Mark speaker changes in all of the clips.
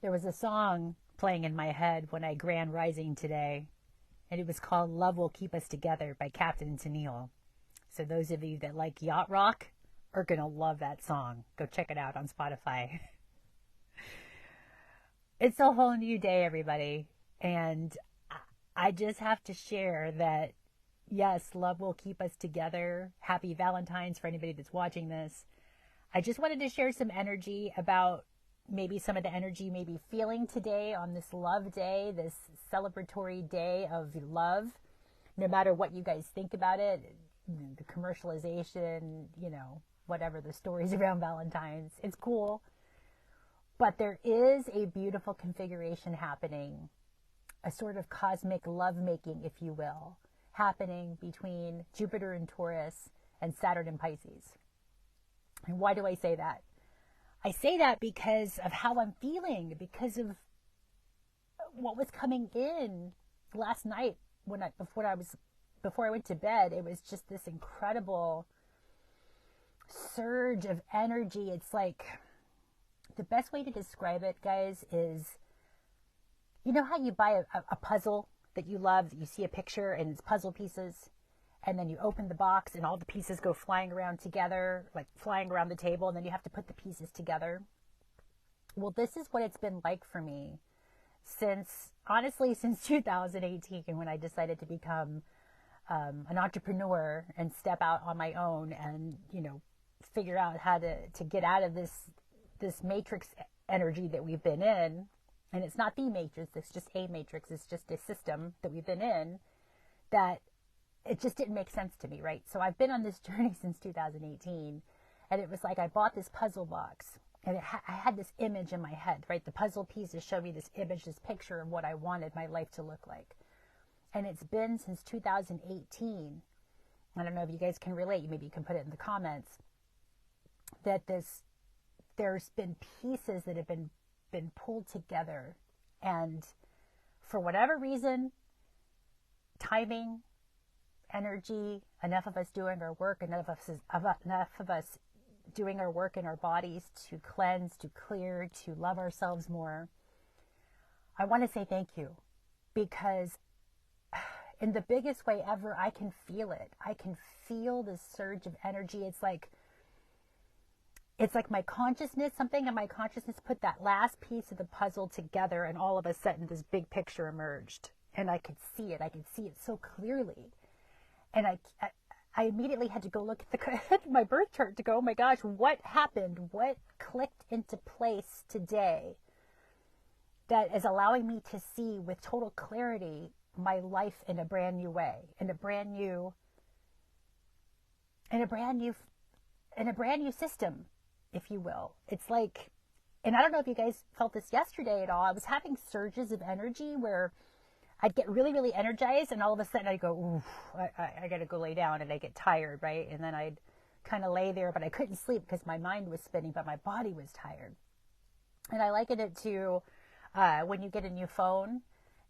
Speaker 1: There was a song playing in my head when I grand rising today, and it was called Love Will Keep Us Together by Captain Tennille. So those of you that like yacht rock are going to love that song. Go check it out on Spotify. It's a whole new day, everybody. And I just have to share that, yes, love will keep us together. Happy Valentine's for anybody that's watching this. I just wanted to share some energy about maybe some of the energy you may be feeling today on this love day, this celebratory day of love. No matter what you guys think about it, the commercialization, whatever the stories around Valentine's, it's cool. But there is a beautiful configuration happening, a sort of cosmic lovemaking, if you will, happening between Jupiter in Taurus and Saturn in Pisces. And why do I say that? I say that because of how I'm feeling, because of what was coming in last night before I went to bed. It was just this incredible surge of energy. It's like, the best way to describe it, guys, is, you know how you buy a puzzle that you love, that you see a picture and it's puzzle pieces, and then you open the box and all the pieces go flying around together, like flying around the table, and then you have to put the pieces together. Well, this is what it's been like for me honestly, since 2018, when I decided to become an entrepreneur and step out on my own and, figure out how to get out of this matrix energy that we've been in. And it's not the matrix, it's just a matrix, it's just a system that we've been in, that it just didn't make sense to me, right? So I've been on this journey since 2018, and it was like I bought this puzzle box, and I had this image in my head, right? The puzzle pieces show me this image, this picture of what I wanted my life to look like. And it's been since 2018, I don't know if you guys can relate, maybe you can put it in the comments, that there's been pieces that have been pulled together, and for whatever reason, timing, energy, enough of us doing our work, enough of us doing our work in our bodies to cleanse, to clear, to love ourselves more. I want to say thank you, because in the biggest way ever, I can feel it. I can feel this surge of energy. It's like my consciousness, something in my consciousness put that last piece of the puzzle together, and all of a sudden this big picture emerged, and I could see it. I could see it so clearly. And I immediately had to go look at my birth chart to go, oh my gosh, what happened? What clicked into place today that is allowing me to see with total clarity my life in a brand new way, in a brand new system, if you will. It's like, and I don't know if you guys felt this yesterday at all, I was having surges of energy where I'd get really, really energized, and all of a sudden I'd go, ooh, I got to go lay down, and I get tired, right? And then I'd kind of lay there, but I couldn't sleep because my mind was spinning, but my body was tired. And I liken it to when you get a new phone,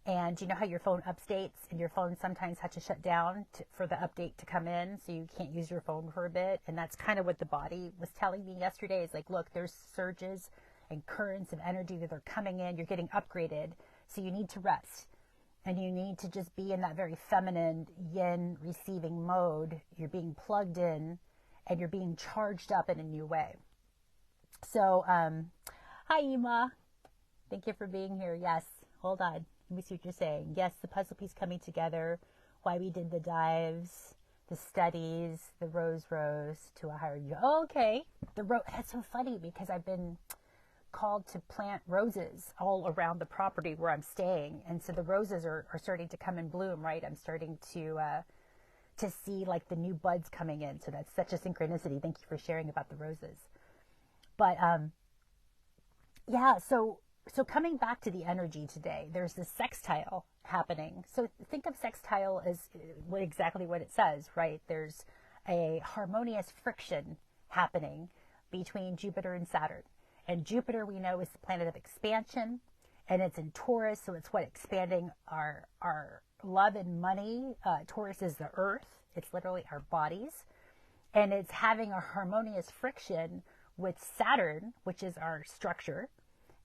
Speaker 1: and you know how your phone updates, and your phone sometimes has to shut down for the update to come in, so you can't use your phone for a bit. And that's kind of what the body was telling me yesterday. It's like, look, there's surges and currents of energy that are coming in. You're getting upgraded, so you need to rest. And you need to just be in that very feminine yin receiving mode. You're being plugged in, and you're being charged up in a new way. So, hi, Ima. Thank you for being here. Yes, hold on. Let me see what you're saying. Yes, the puzzle piece coming together, why we did the dives, the studies, the rose to a higher you. Oh, okay. That's so funny, because I've been called to plant roses all around the property where I'm staying. And so the roses are starting to come in bloom, right? I'm starting to see like the new buds coming in. So that's such a synchronicity. Thank you for sharing about the roses. But yeah, so coming back to the energy today, there's this sextile happening. So think of sextile as exactly what it says, right? There's a harmonious friction happening between Jupiter and Saturn. And Jupiter, we know, is the planet of expansion, and it's in Taurus, so it's expanding our love and money. Taurus is the earth. It's literally our bodies. And it's having a harmonious friction with Saturn, which is our structure,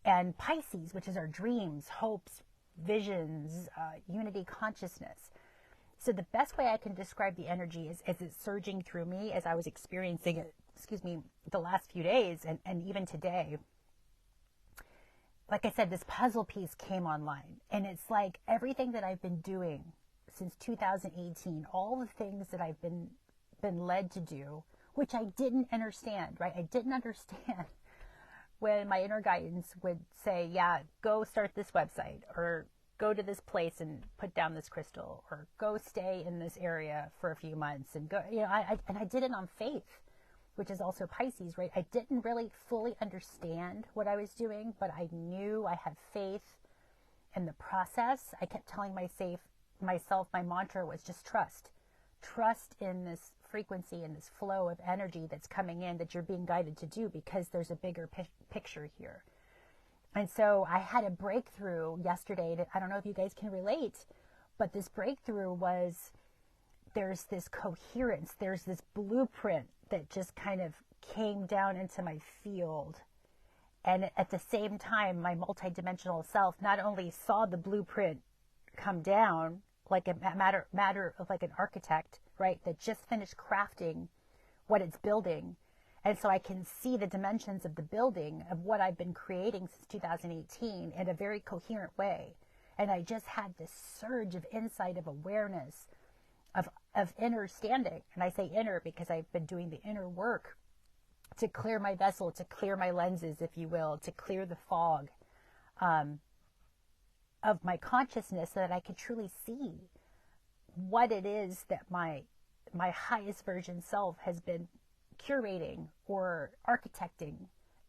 Speaker 1: and Pisces, which is our dreams, hopes, visions, unity consciousness. So the best way I can describe the energy is it's surging through me as I was experiencing it, the last few days and even today. Like I said, this puzzle piece came online, and it's like everything that I've been doing since 2018, all the things that I've been led to do, which I didn't understand, right? I didn't understand when my inner guidance would say, yeah, go start this website, or go to this place and put down this crystal, or go stay in this area for a few months and go, I did it on faith, which is also Pisces, right? I didn't really fully understand what I was doing, but I knew I had faith in the process. I kept telling myself, my mantra was just trust. Trust in this frequency and this flow of energy that's coming in, that you're being guided to do, because there's a bigger picture here. And so I had a breakthrough yesterday that I don't know if you guys can relate, but this breakthrough was, there's this coherence, there's this blueprint that just kind of came down into my field. And at the same time, my multidimensional self not only saw the blueprint come down like a matter of like an architect, right, that just finished crafting what it's building. And so I can see the dimensions of the building of what I've been creating since 2018 in a very coherent way. And I just had this surge of insight, of awareness, of inner standing. And I say inner because I've been doing the inner work to clear my vessel, to clear my lenses, if you will, to clear the fog of my consciousness, so that I could truly see what it is that my highest version self has been curating or architecting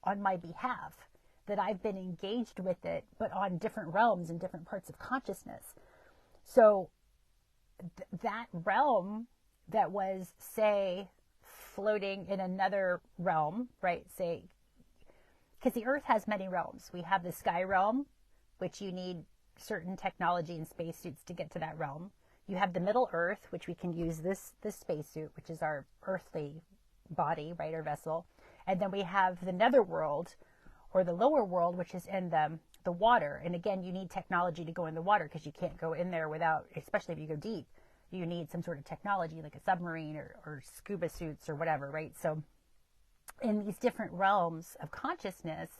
Speaker 1: on my behalf, that I've been engaged with it, but on different realms and different parts of consciousness. So that realm that was, say, floating in another realm, right? Say, because the earth has many realms. We have the sky realm, which you need certain technology and spacesuits to get to that realm. You have the middle earth, which we can use this spacesuit, which is our earthly body, right, our vessel. And then we have the netherworld, or the lower world, which is in the water. And again, you need technology to go in the water, because you can't go in there without, especially if you go deep, you need some sort of technology like a submarine or scuba suits or whatever, right? So in these different realms of consciousness,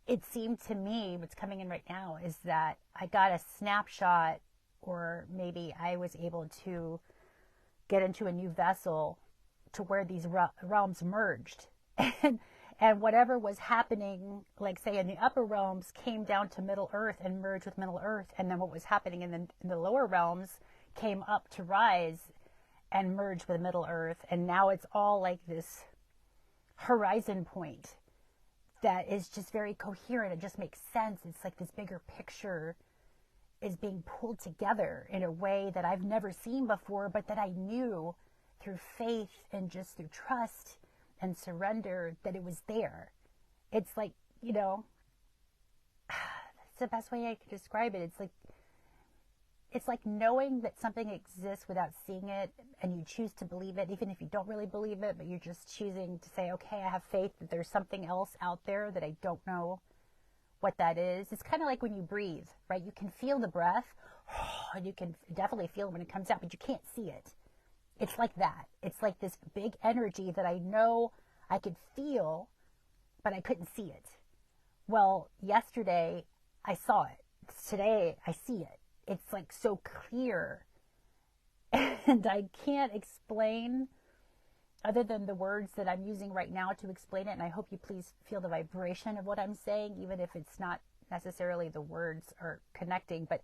Speaker 1: it seemed to me, what's coming in right now is that I got a snapshot, or maybe I was able to get into a new vessel to where these realms merged. And whatever was happening, like say in the upper realms, came down to Middle Earth and merged with Middle Earth. And then what was happening in the lower realms came up to rise and merge with Middle Earth. And now it's all like this horizon point that is just very coherent. It just makes sense. It's like this bigger picture is being pulled together in a way that I've never seen before, but that I knew through faith and just through trust and surrender that it was there. It's like, that's the best way I could describe it. It's like knowing that something exists without seeing it, and you choose to believe it, even if you don't really believe it, but you're just choosing to say, okay, I have faith that there's something else out there that I don't know what that is. It's kind of like when you breathe, right? You can feel the breath, and you can definitely feel it when it comes out, but you can't see it. It's like that. It's like this big energy that I know I could feel, but I couldn't see it. Well, yesterday I saw it. Today I see it. It's like so clear. And I can't explain other than the words that I'm using right now to explain it. And I hope you please feel the vibration of what I'm saying, even if it's not necessarily the words are connecting, but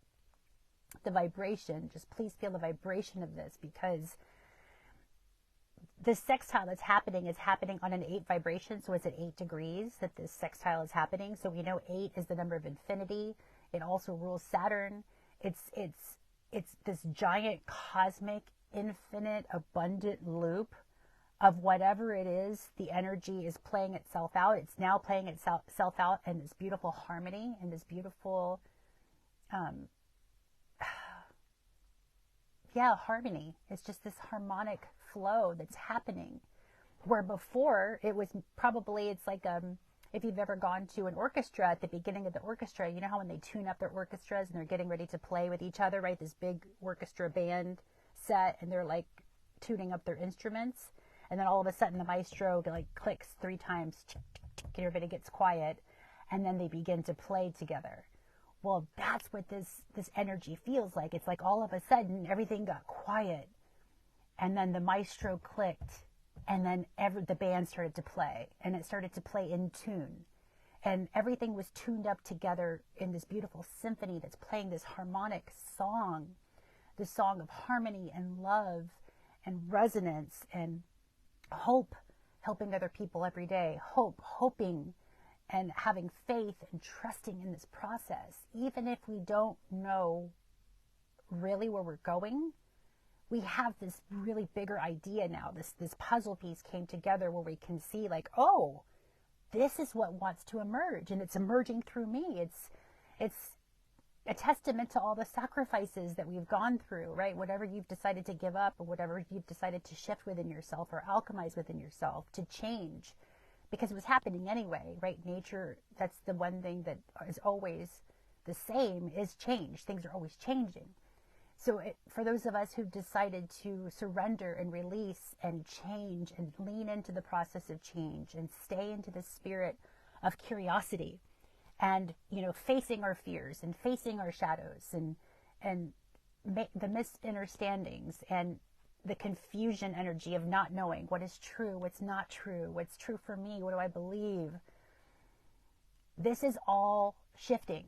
Speaker 1: the vibration, just please feel the vibration of this, because the sextile that's happening is happening on an 8 vibration. So it's at 8 degrees that this sextile is happening. So we know 8 is the number of infinity. It also rules Saturn. It's this giant cosmic, infinite, abundant loop of whatever it is. The energy is playing itself out. It's now playing itself out in this beautiful harmony and this beautiful, harmony. It's just this harmonic flow that's happening, where before it was probably, it's like if you've ever gone to an orchestra, at the beginning of the orchestra, you know how when they tune up their orchestras and they're getting ready to play with each other, right? This big orchestra band set, and they're like tuning up their instruments. And then all of a sudden the maestro like clicks 3 times, and everybody gets quiet, and then they begin to play together. Well, that's what this energy feels like. It's like all of a sudden everything got quiet, and then the maestro clicked, and then the band started to play, and it started to play in tune, and everything was tuned up together in this beautiful symphony that's playing this harmonic song, this song of harmony and love and resonance and hope, helping other people every day, hoping and having faith and trusting in this process. Even if we don't know really where we're going, we have this really bigger idea now. This puzzle piece came together where we can see like, oh, this is what wants to emerge, and it's emerging through me. It's a testament to all the sacrifices that we've gone through, right? Whatever you've decided to give up, or whatever you've decided to shift within yourself or alchemize within yourself, to change, because it was happening anyway, right? Nature, that's the one thing that is always the same, is change. Things are always changing. So for those of us who've decided to surrender and release and change and lean into the process of change and stay into the spirit of curiosity, and, you know, facing our fears and facing our shadows and the misunderstandings and the confusion energy of not knowing what is true, what's not true, what's true for me, what do I believe. This is all shifting.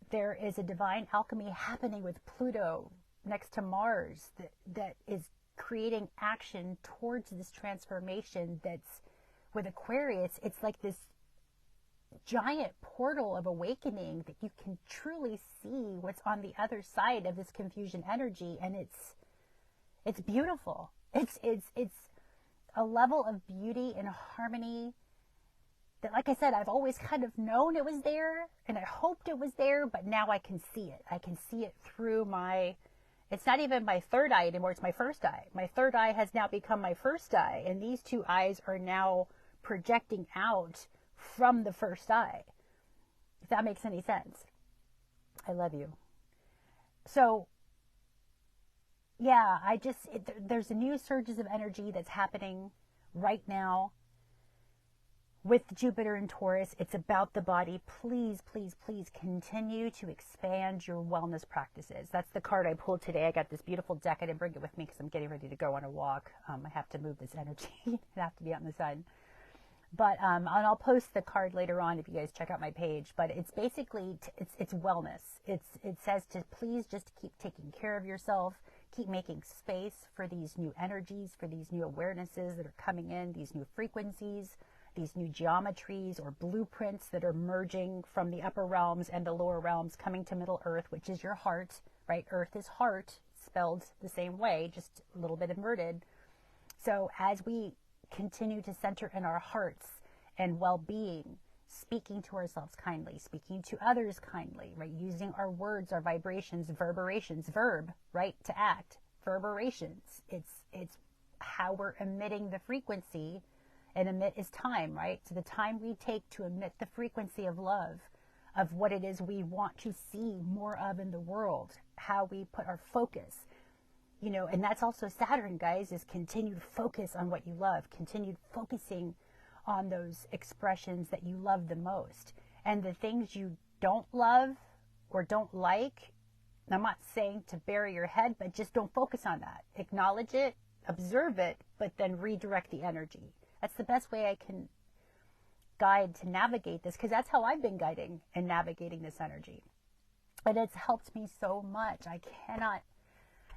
Speaker 1: There is a divine alchemy happening with Pluto next to Mars that is creating action towards this transformation. That's with Aquarius, it's like this giant portal of awakening that you can truly see what's on the other side of this confusion energy, and it's beautiful. It's a level of beauty and harmony that, like I said, I've always kind of known it was there, and I hoped it was there, but now I can see it. I can see it through it's not even my third eye anymore, it's my first eye. My third eye has now become my first eye, and these 2 eyes are now projecting out from the first eye, if that makes any sense. I love you. So yeah, there's a new surges of energy that's happening right now with Jupiter and Taurus. It's about the body. Please, please, please continue to expand your wellness practices. That's the card I pulled today. I got this beautiful deck. I didn't bring it with me because I'm getting ready to go on a walk. I have to move this energy. I have to be out in the sun. But and I'll post the card later on if you guys check out my page. But it's basically it's wellness. It says to please just keep taking care of yourself. Keep making space for these new energies, for these new awarenesses that are coming in, these new frequencies, these new geometries or blueprints that are merging from the upper realms and the lower realms, coming to Middle Earth, which is your heart, right? Earth is heart, spelled the same way, just a little bit inverted. So as we continue to center in our hearts and well-being, speaking to ourselves kindly, speaking to others kindly, right? Using our words, our vibrations, reverberations, verb, right? To act, reverberations. It's how we're emitting the frequency, and emit is time, right? So the time we take to emit the frequency of love, of what it is we want to see more of in the world, how we put our focus, you know, and that's also Saturn, guys, is continued focus on what you love, continued focusing on those expressions that you love the most. And the things you don't love or don't like, I'm not saying to bury your head, but just don't focus on that. Acknowledge it, observe it, but then redirect the energy. That's the best way I can guide to navigate this, because that's how I've been guiding and navigating this energy. And it's helped me so much. I cannot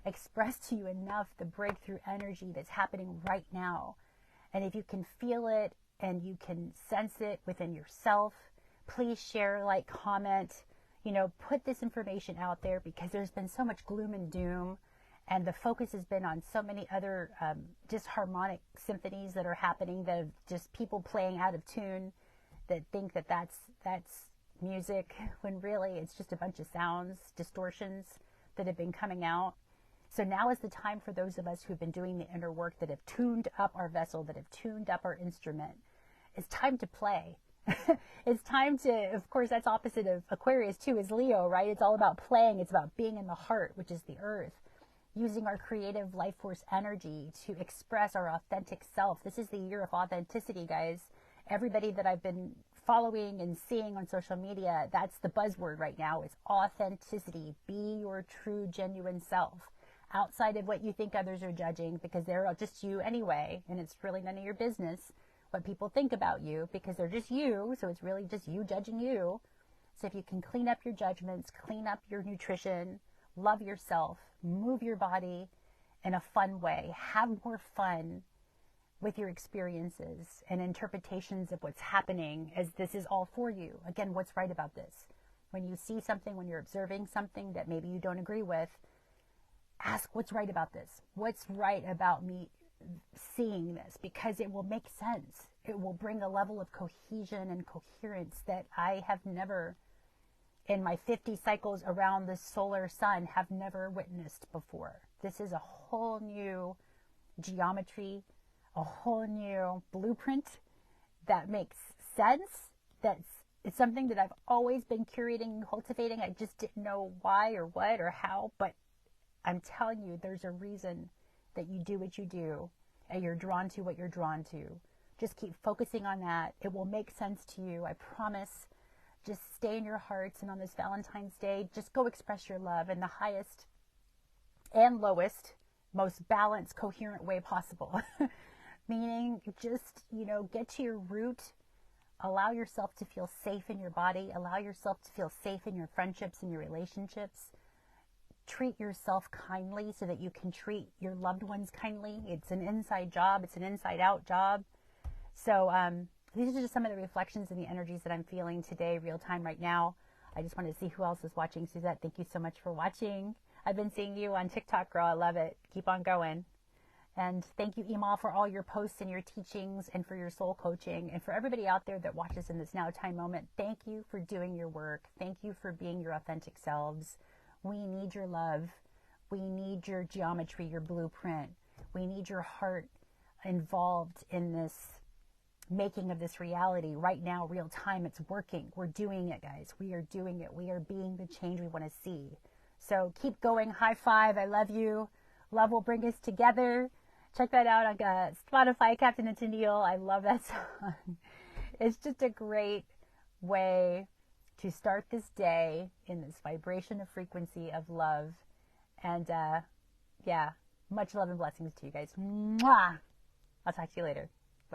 Speaker 1: express to you enough the breakthrough energy that's happening right now. And if you can feel it and you can sense it within yourself, please share, like, comment, you know, put this information out there, because there's been so much gloom and doom, and the focus has been on so many other disharmonic symphonies that are happening, that have just people playing out of tune, that think that that's music, when really it's just a bunch of sounds, distortions that have been coming out. So now is the time for those of us who've been doing the inner work, that have tuned up our vessel, that have tuned up our instrument. It's time to play. It's time to, of course, that's opposite of Aquarius too, is Leo, right? It's all about playing. It's about being in the heart, which is the earth, using our creative life force energy to express our authentic self. This is the year of authenticity, guys. Everybody that I've been following and seeing on social media, that's the buzzword right now, is authenticity. Be your true, genuine self, outside of what you think others are judging, because they're just you anyway, and it's really none of your business what people think about you, because they're just you, so it's really just you judging you. So if you can clean up your judgments, clean up your nutrition, love yourself, move your body in a fun way, have more fun with your experiences and interpretations of what's happening, as this is all for you. Again, what's right about this? When you see something, when you're observing something that maybe you don't agree with, ask, what's right about this? What's right about me seeing this? Because it will make sense. It will bring a level of cohesion and coherence that I have never, in my 50 cycles around the solar sun, have never witnessed before. This is a whole new geometry, a whole new blueprint that makes sense. It's something that I've always been curating and cultivating. I just didn't know why or what or how, but I'm telling you, there's a reason that you do what you do and you're drawn to what you're drawn to. Just keep focusing on that. It will make sense to you. I promise. Just stay in your hearts, and on this Valentine's Day, just go express your love in the highest and lowest, most balanced, coherent way possible. Meaning, just, get to your root. Allow yourself to feel safe in your body. Allow yourself to feel safe in your friendships and your relationships. Treat yourself kindly so that you can treat your loved ones kindly. It's an inside job. It's an inside out job. So these are just some of the reflections and the energies that I'm feeling today, real time right now. I just wanted to see who else is watching. Suzette, thank you so much for watching. I've been seeing you on TikTok, girl. I love it. Keep on going. And thank you, Emal, for all your posts and your teachings and for your soul coaching. And for everybody out there that watches in this now time moment, thank you for doing your work. Thank you for being your authentic selves. We need your love. We need your geometry, your blueprint. We need your heart involved in this making of this reality right now, real time. It's working. We're doing it, guys. We are doing it. We are being the change we want to see. So keep going. High five. I love you. Love will bring us together. Check that out on Spotify, Captain and Tennille. I love that song. It's just a great way to start this day in this vibration of frequency of love. And yeah, much love and blessings to you guys. Mwah! I'll talk to you later.